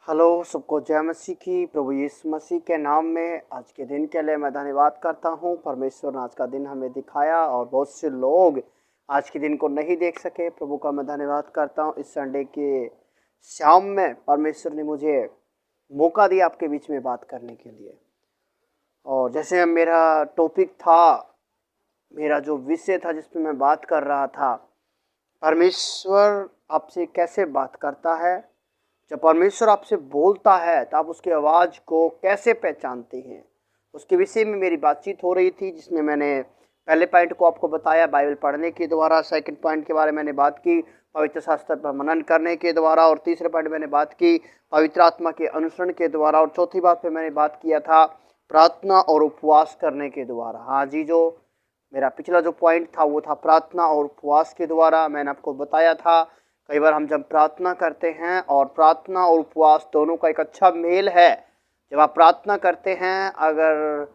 Hello सबको जय मसीह की। प्रभु यीशु मसीह के नाम में आज के दिन के लिए मैं धन्यवाद करता हूं। परमेश्वर ने आज का दिन हमें दिखाया और बहुत से लोग आज के दिन को नहीं देख सके। प्रभु का मैं धन्यवाद करता हूं। इस संडे के शाम में परमेश्वर ने मुझे मौका दिया आपके बीच में बात करने के लिए। और जैसे मेरा टॉपिक था, मेरा जो विषय था जिस पर मैं बात कर रहा था, परमेश्वर आपसे कैसे बात करता है। जब परमेश्वर आपसे बोलता है तो आप उसकी आवाज़ को कैसे पहचानते हैं, उसके विषय में मेरी बातचीत हो रही थी, जिसमें मैंने पहले पॉइंट को आपको बताया बाइबल पढ़ने के द्वारा, सेकंड पॉइंट के बारे में मैंने बात की पवित्र शास्त्र पर मनन करने के द्वारा, और तीसरे पॉइंट मैंने बात की पवित्र आत्मा के अनुसरण के द्वारा, और चौथी बात पे मैंने बात किया था प्रार्थना और उपवास करने के द्वारा। हाँ जी, जो मेरा पिछला जो पॉइंट था वो था प्रार्थना और उपवास के द्वारा। मैंने आपको बताया था कई बार हम जब प्रार्थना करते हैं, और प्रार्थना और उपवास दोनों का एक अच्छा मेल है। जब आप प्रार्थना करते हैं, अगर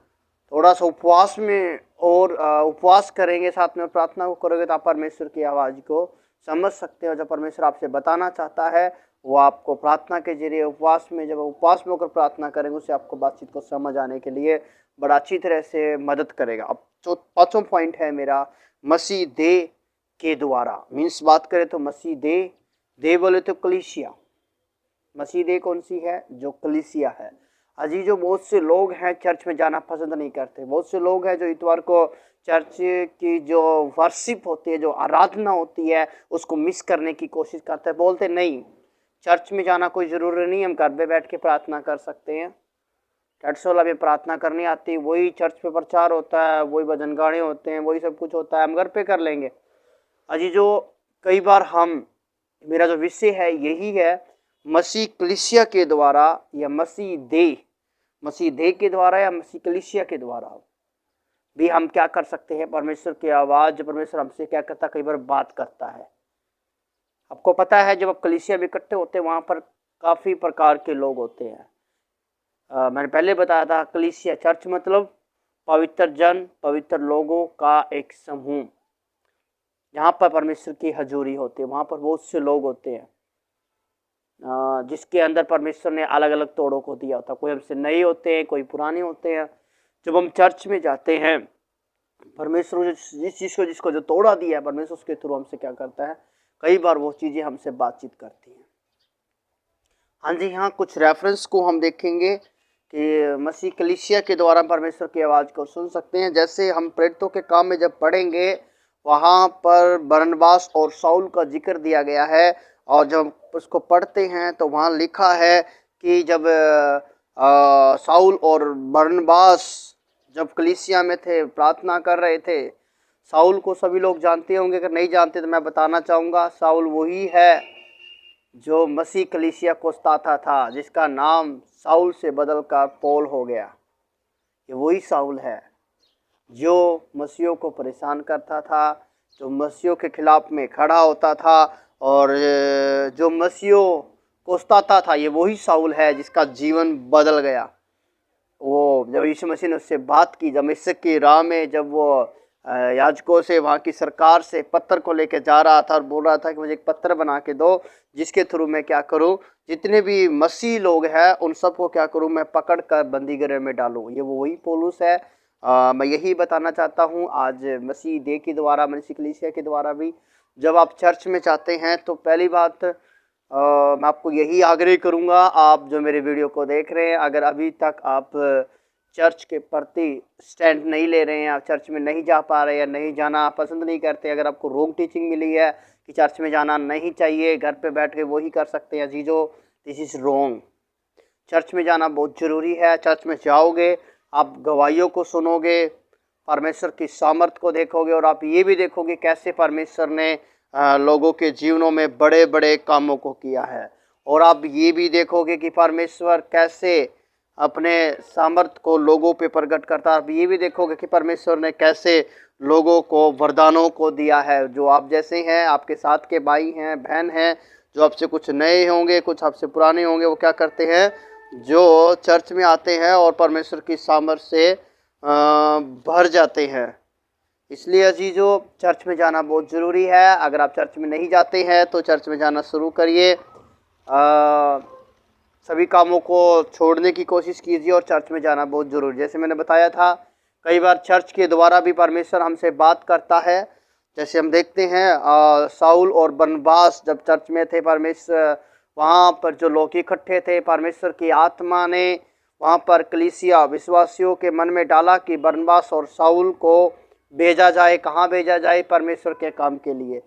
थोड़ा सा उपवास में और उपवास करेंगे, साथ में प्रार्थना को करोगे, तो आप परमेश्वर की आवाज़ को समझ सकते हो। जब परमेश्वर आपसे बताना चाहता है वो आपको प्रार्थना के जरिए, उपवास में, जब उपवास में होकर प्रार्थना करेंगे, उससे आपको बातचीत को समझ आने के लिए बड़ा अच्छी तरह से मदद करेगा। अब जो पाँचों पॉइंट है मेरा, मसीह देह के द्वारा। मीन्स बात करें तो मसीह देह, देह बोले तो कलीसिया। मसीह देह कौन सी है? जो कलीसिया है। अजी जो बहुत से लोग हैं चर्च में जाना पसंद नहीं करते। बहुत से लोग हैं जो इतवार को चर्च की जो वर्शिप होती है, जो आराधना होती है, उसको मिस करने की कोशिश करते हैं। बोलते नहीं, चर्च में जाना कोई ज़रूरी नहीं, हम घर पे बैठ के प्रार्थना कर सकते हैं। चर्च वाला भी प्रार्थना करनी आती, वही चर्च पे प्रचार होता है, वही भजन गाने होते हैं, वही सब कुछ होता है, हम घर पे कर लेंगे। अजी जो कई बार मेरा जो विषय है यही है, मसीह कलीसिया के द्वारा या मसीह देह के द्वारा या मसीह कलीसिया के द्वारा भी हम क्या कर सकते हैं। परमेश्वर की आवाज़, परमेश्वर हमसे क्या करता, कई बार बात करता है। आपको पता है जब आप कलीसिया में इकट्ठे होते हैं, वहाँ पर काफ़ी प्रकार के लोग होते हैं। मैंने पहले बताया था, कलीसिया चर्च मतलब पवित्र जन, पवित्र लोगों का एक समूह, जहाँ पर परमेश्वर की हजूरी होती है। वहाँ पर बहुत से लोग होते हैं जिसके अंदर परमेश्वर ने अलग अलग तोड़ों को दिया होता है। कोई हमसे नए होते हैं, कोई पुराने होते हैं। जब हम चर्च में जाते हैं, परमेश्वर जिस चीज़ को, जिसको जो तोड़ा दिया है, परमेश्वर उसके थ्रू हमसे क्या करता है, कई बार वो चीज़ें हमसे बातचीत करती हैं। हाँ जी, हाँ, कुछ रेफरेंस को हम देखेंगे कि मसीह कलीसिया के द्वारा परमेश्वर की आवाज़ को सुन सकते हैं। जैसे हम प्रेरितों के काम में जब पढ़ेंगे, वहाँ पर बरनबास और शाऊल का जिक्र दिया गया है, और जब उसको पढ़ते हैं तो वहाँ लिखा है कि जब शाऊल और बरनबास जब कलीसिया में थे, प्रार्थना कर रहे थे। शाऊल को सभी लोग जानते होंगे, अगर नहीं जानते तो मैं बताना चाहूँगा। शाऊल वही है जो मसीह कलीसिया को सताता था, जिसका नाम शाऊल से बदलकर पौल हो गया। ये वही शाऊल है जो मसीहों को परेशान करता था, जो मसीहों के खिलाफ में खड़ा होता था, और जो मसीहों को सताता था। ये वही शाऊल है जिसका जीवन बदल गया। वो जब यीशु मसीह ने उससे बात की, दमिश्क की राह में, जब वो याजकों से, वहाँ की सरकार से पत्थर को लेके जा रहा था और बोल रहा था कि मुझे एक पत्थर बना के दो, जिसके थ्रू मैं क्या करूँ, जितने भी मसीह लोग हैं उन सबको क्या करूँ, मैं पकड़ कर बंदीगृह में डालूँ। ये वो वही पौलुस है। मैं यही बताना चाहता हूँ आज मसीह देह के द्वारा, मसीह कलीसिया के द्वारा भी। जब आप चर्च में जाते हैं तो पहली बात मैं आपको यही आग्रह करूँगा, आप जो मेरे वीडियो को देख रहे हैं, अगर अभी तक आप चर्च के प्रति स्टैंड नहीं ले रहे हैं, आप चर्च में नहीं जा पा रहे हैं, नहीं जाना पसंद नहीं करते, अगर आपको रॉन्ग टीचिंग मिली है कि चर्च में जाना नहीं चाहिए, घर पे बैठ के वही कर सकते हैं, जीजो, दिस इज़ रॉन्ग। चर्च में जाना बहुत ज़रूरी है। चर्च में जाओगे, आप गवाहियों को सुनोगे, परमेश्वर की सामर्थ को देखोगे, और आप ये भी देखोगे कैसे परमेश्वर ने लोगों के जीवनों में बड़े बड़े कामों को किया है। और आप ये भी देखोगे कि परमेश्वर कैसे अपने सामर्थ को लोगों पे प्रकट करता है। आप ये भी देखोगे कि परमेश्वर ने कैसे लोगों को वरदानों को दिया है। जो आप जैसे हैं, आपके साथ के भाई हैं, बहन हैं, जो आपसे कुछ नए होंगे, कुछ आपसे पुराने होंगे, वो क्या करते हैं, जो चर्च में आते हैं और परमेश्वर की सामर्थ से भर जाते हैं। इसलिए अजीजों, चर्च में जाना बहुत ज़रूरी है। अगर आप चर्च में नहीं जाते हैं तो चर्च में जाना शुरू करिए। सभी कामों को छोड़ने की कोशिश कीजिए और चर्च में जाना बहुत ज़रूरी। जैसे मैंने बताया था, कई बार चर्च के द्वारा भी परमेश्वर हमसे बात करता है। जैसे हम देखते हैं साउल और बरनबास जब चर्च में थे, परमेश्वर वहाँ पर जो लोग इकट्ठे थे, परमेश्वर की आत्मा ने वहाँ पर कलीसिया विश्वासियों के मन में डाला कि बरनबास और साउल को भेजा जाए। कहाँ भेजा जाए? परमेश्वर के काम के लिए।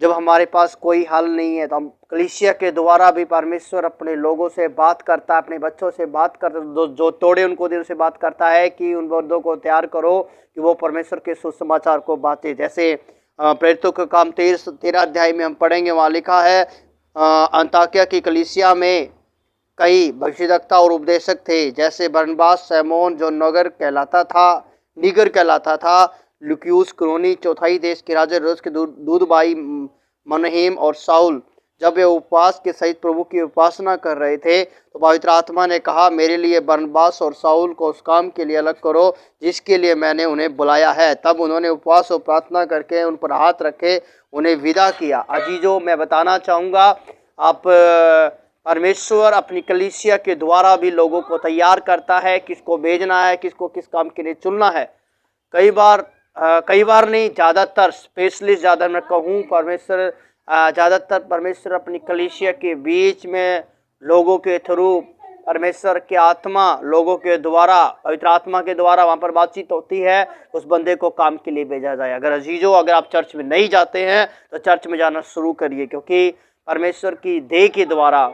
जब हमारे पास कोई हल नहीं है तो हम कलीसिया के द्वारा भी परमेश्वर अपने लोगों से बात करता है, अपने बच्चों से बात करता है। जो तोड़े उनको दिल से बात करता है कि उन बंदों को तैयार करो कि वो परमेश्वर के सुसमाचार को बातें। जैसे प्रेरितों का काम 13 अध्याय में हम पढ़ेंगे, वहाँ लिखा है अंताकिया की कलीसिया में कई भविष्यद्वक्ता और उपदेशक थे, जैसे बरनबास, सैमोन जो नीगर कहलाता था, लुकियुस कुरेनी, चौथाई देश के राजा हेरोदेस के दूध भाई मनहेम और साउल। जब वे उपवास के सहित प्रभु की उपासना कर रहे थे तो पवित्र आत्मा ने कहा, मेरे लिए बरनबास और साउल को उस काम के लिए अलग करो जिसके लिए मैंने उन्हें बुलाया है। तब उन्होंने उपवास और प्रार्थना करके उन पर हाथ रखे, उन्हें विदा किया। अजीजों, मैं बताना चाहूँगा, आप परमेश्वर अपनी कलीसिया के द्वारा भी लोगों को तैयार करता है, किसको भेजना है, किसको किस काम के लिए चुनना है। कई बार नहीं, ज़्यादातर, स्पेशली ज़्यादा मैं कहूँ, ज़्यादातर परमेश्वर अपनी कलीसिया के बीच में लोगों के थ्रू, परमेश्वर की आत्मा लोगों के द्वारा, पवित्र आत्मा के द्वारा वहाँ पर बातचीत होती है, उस बंदे को काम के लिए भेजा जाए। अगर अजीजों, अगर आप चर्च में नहीं जाते हैं तो चर्च में जाना शुरू करिए, क्योंकि परमेश्वर की देह के द्वारा,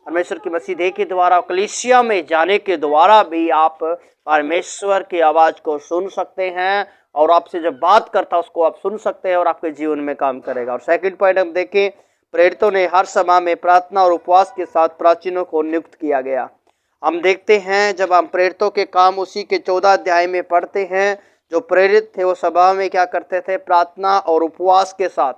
परमेश्वर की मसीह देह के द्वारा, कलीसिया में जाने के द्वारा भी आप परमेश्वर की आवाज़ को सुन सकते हैं और आपसे जब बात करता है उसको आप सुन सकते हैं और आपके जीवन में काम करेगा। और सेकंड पॉइंट हम देखें, प्रेरितों ने हर सभा में प्रार्थना और उपवास के साथ प्राचीनों को नियुक्त किया गया। हम देखते हैं जब हम प्रेरितों के काम उसी के 14 अध्याय में पढ़ते हैं, जो प्रेरित थे वो सभा में क्या करते थे? प्रार्थना और उपवास के साथ,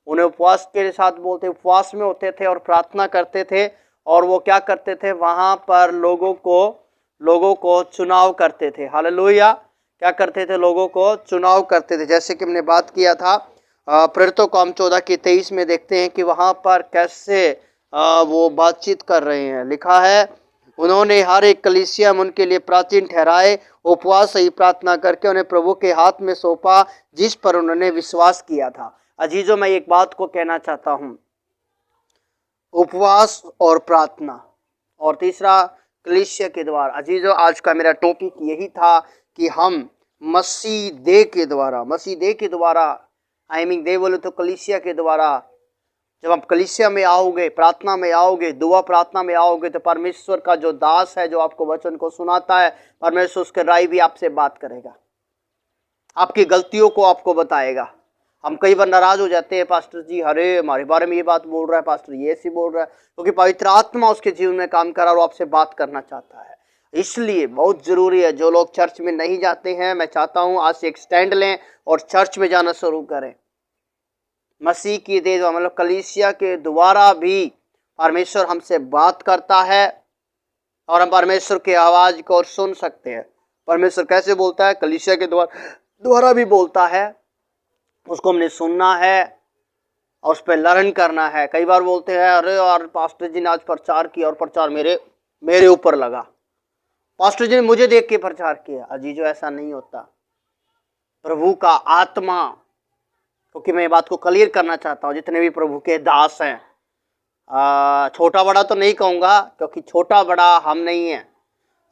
उन्हें उपवास के साथ बोलते, उपवास में होते थे और प्रार्थना करते थे। और वो क्या करते थे? वहाँ पर लोगों को चुनाव करते थे। हालेलुया! क्या करते थे? लोगों को चुनाव करते थे। जैसे कि हमने बात किया था, प्रेरितों काम 14 के 23 में देखते हैं कि वहाँ पर कैसे वो बातचीत कर रहे हैं। लिखा है, उन्होंने हर एक कलीसिया में उनके लिए प्राचीन ठहराए, उपवास सही प्रार्थना करके उन्हें प्रभु के हाथ में सौंपा जिस पर उन्होंने विश्वास किया था। अजीजों, मैं एक बात को कहना चाहता हूँ, उपवास और प्रार्थना, और तीसरा कलीसिया के द्वारा। अजीजों, आज का मेरा टॉपिक यही था कि हम मसीह देह के द्वारा, आई मीन देह बोले तो कलीसिया के द्वारा, जब आप कलीसिया में आओगे, प्रार्थना में आओगे, दुआ प्रार्थना में आओगे, तो परमेश्वर का जो दास है, जो आपको वचन को सुनाता है, परमेश्वर उसके राय भी आपसे बात करेगा, आपकी गलतियों को आपको बताएगा। हम कई बार नाराज हो जाते हैं, पास्टर जी अरे हमारे बारे में ये बात बोल रहा है, पास्टर ये ऐसी बोल रहा है, क्योंकि पवित्र आत्मा उसके जीवन में काम कर रहा है और आपसे बात करना चाहता है। इसलिए बहुत जरूरी है, जो लोग चर्च में नहीं जाते हैं, मैं चाहता हूं आज से एक स्टैंड लें और चर्च में जाना शुरू करें। मसीह की देह, मतलब कलीसिया के द्वारा भी परमेश्वर हमसे बात करता है और हम परमेश्वर की आवाज को सुन सकते हैं। परमेश्वर कैसे बोलता है? कलीसिया के द्वारा भी बोलता है, उसको हमने सुनना है और उस पर लर्न करना है। कई बार बोलते हैं अरे यार पास्टर जी ने आज प्रचार किया और प्रचार मेरे ऊपर लगा, पास्टर जी ने मुझे देख के प्रचार किया। अजीजों, ऐसा नहीं होता। प्रभु का आत्मा, क्योंकि मैं ये बात को क्लियर करना चाहता हूँ, जितने भी प्रभु के दास हैं, छोटा बड़ा तो नहीं कहूँगा, क्योंकि छोटा बड़ा हम नहीं है,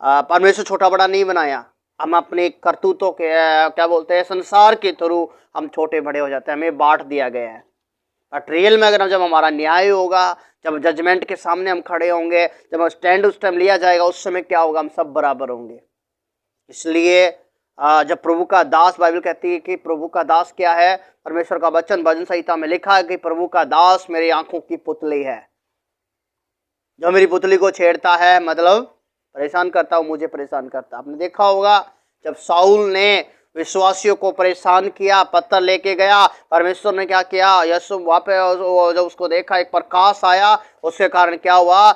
परमेश्वर छोटा बड़ा नहीं बनाया। हम अपने करतूतों के क्या बोलते हैं, संसार के थ्रू हम छोटे बड़े हो जाते हैं, हमें बांट दिया गया है। बट रियल में अगर जब हमारा न्याय होगा, जब जजमेंट के सामने हम खड़े होंगे, जब स्टैंड उस टाइम लिया जाएगा, उस समय क्या होगा? हम सब बराबर होंगे। इसलिए जब प्रभु का दास, बाइबल कहती है कि प्रभु का दास क्या है? परमेश्वर का वचन भजन संहिता में लिखा है कि प्रभु का दास मेरी आंखों की पुतली है। जो मेरी पुतली को छेड़ता है, मतलब परेशान करता, मुझे परेशान करता। आपने देखा होगा जब साउल ने विश्वासियों को परेशान किया, पत्थर लेके गया, परमेश्वर ने क्या किया? यीशु वहाँ पे जब उसको देखा, एक प्रकाश आया, उसके कारण क्या हुआ?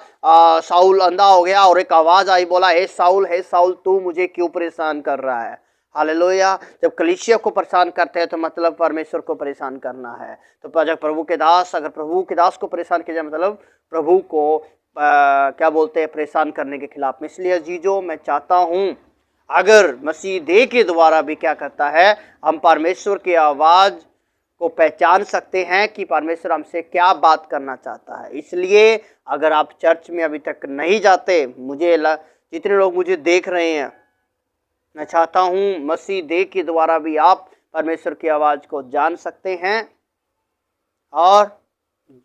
साउल अंधा हो गया और एक आवाज आई, बोला हे साउल तू मुझे क्यों परेशान कर रहा है? हालेलुया! जब कलीसिया को परेशान करते हैं तो मतलब परमेश्वर को परेशान करना है। तो जब प्रभु के दास, अगर प्रभु के दास को परेशान किया जाए, मतलब प्रभु को क्या बोलते हैं, परेशान करने के खिलाफ में। इसलिए अजीजों, मैं चाहता हूँ अगर मसीह देह के द्वारा भी क्या करता है, हम परमेश्वर की आवाज़ को पहचान सकते हैं कि परमेश्वर हमसे क्या बात करना चाहता है। इसलिए अगर आप चर्च में अभी तक नहीं जाते, जितने लोग मुझे देख रहे हैं, मैं चाहता हूँ मसीह देह के द्वारा भी आप परमेश्वर की आवाज़ को जान सकते हैं और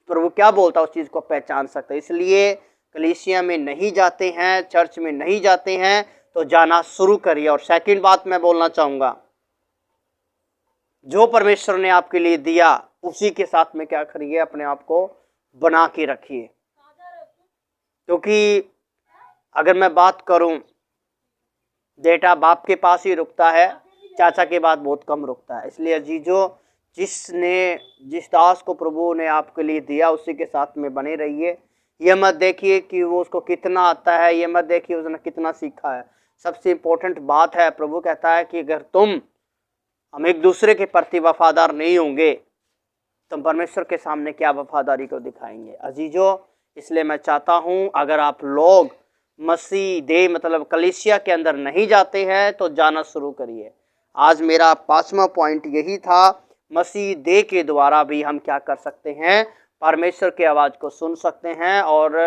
प्रभु क्या बोलता है उस चीज़ को पहचान सकते हैं। इसलिए कलीसिया में नहीं जाते हैं, चर्च में नहीं जाते हैं, तो जाना शुरू करिए। और सेकंड बात मैं बोलना चाहूँगा, जो परमेश्वर ने आपके लिए दिया उसी के साथ में क्या करिए, अपने आप को बना के रखिए। क्योंकि अगर मैं बात करूं, बेटा बाप के पास ही रुकता है, चाचा के बाद बहुत कम रुकता है। इसलिए अजीजों, जिस दास को प्रभु ने आपके लिए दिया उसी के साथ में बने रहिए। ये मत देखिए कि वो उसको कितना आता है, ये मत देखिए उसने कितना सीखा है। सबसे इम्पोर्टेंट बात है, प्रभु कहता है कि अगर हम एक दूसरे के प्रति वफादार नहीं होंगे तो परमेश्वर के सामने क्या वफादारी को दिखाएंगे। अजीजों, इसलिए मैं चाहता हूँ अगर आप लोग मसीह देह मतलब कलीसिया के अंदर नहीं जाते हैं तो जाना शुरू करिए। आज मेरा 5वां पॉइंट यही था, मसीह देह के द्वारा भी हम क्या कर सकते हैं, परमेश्वर की आवाज़ को सुन सकते हैं और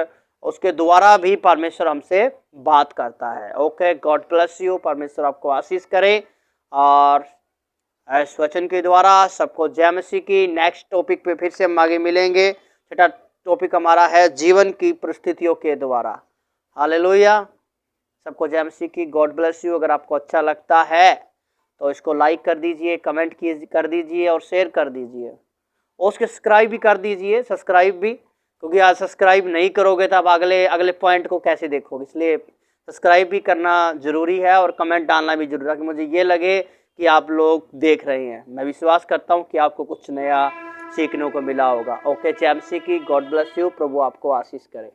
उसके द्वारा भी परमेश्वर हमसे बात करता है। Okay, God bless you. परमेश्वर आपको आशीष करे और इस वचन के द्वारा सबको जय मसीह की। नेक्स्ट टॉपिक पे फिर से हम आगे मिलेंगे। छठा टॉपिक हमारा है जीवन की परिस्थितियों के द्वारा। हालेलुया, सबको जय मसीह की। God bless you. अगर आपको अच्छा लगता है तो इसको लाइक कर दीजिए, कमेंट कर दीजिए और शेयर कर दीजिए और उसके सब्सक्राइब भी कर दीजिए, सब्सक्राइब भी, क्योंकि आज सब्सक्राइब नहीं करोगे तो आप अगले पॉइंट को कैसे देखोगे। इसलिए सब्सक्राइब भी करना ज़रूरी है और कमेंट डालना भी जरूरी है कि मुझे ये लगे कि आप लोग देख रहे हैं। मैं विश्वास करता हूँ कि आपको कुछ नया सीखने को मिला होगा। ओके, जय मसीह की। God bless you. प्रभु आपको आशीष करे।